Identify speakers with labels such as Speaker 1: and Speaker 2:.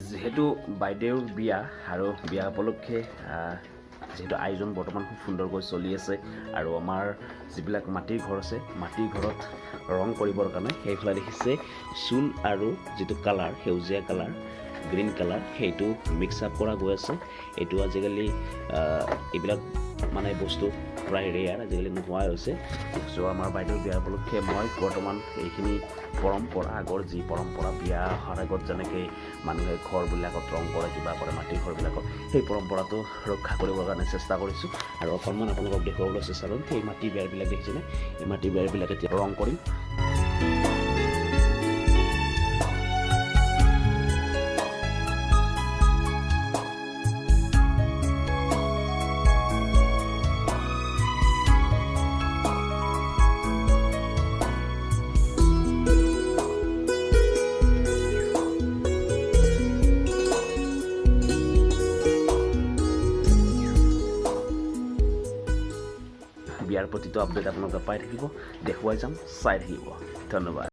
Speaker 1: যেহেতু বাইদেউৰ বিয়া আৰু বিয়া উপলক্ষে যেহেতু আয়োজন বৰ্তমান খুব সুন্দৰকৈ চলি আছে আৰু আমাৰ যিবিলাক মাটিৰ ঘৰ আছে মাটিৰ ঘৰত ৰং কৰিবৰ কাৰণে সেইফালে দেখিছে চূল আৰু যিটো কালাৰ সেউজীয়া কালাৰ গ্ৰীণ কালাৰ সেইটো মিক্স আপ কৰা গৈ আছে এইটো আজিকালি এইবিলাক মানে বস্তু প্ৰায় ৰেয়াৰ আজিকালি নোহোৱা হৈছে চ' আমাৰ বাইদেউৰ বিয়া উপলক্ষে মই বৰ্তমান এইখিনি পৰম্পৰা আগৰ যি পৰম্পৰা বিয়া হোৱাৰ আগত যেনেকৈ মানুহে ঘৰবিলাকত ৰং কৰে কিবা কৰে মাটিৰ ঘৰবিলাকত সেই পৰম্পৰাটো ৰক্ষা কৰিবৰ কাৰণে চেষ্টা কৰিছোঁ আৰু অকণমান আপোনালোকক দেখুৱাবলৈ চেষ্টা কৰিম সেই মাটিৰ বেৰবিলাক দেখিছেনে এই মাটিৰ বেৰবিলাক এতিয়া ৰং কৰিম বিয়াৰ প্ৰতিটো আপডেট আপোনালোকে পাই থাকিব দেখুৱাই যাম চাই থাকিব ধন্যবাদ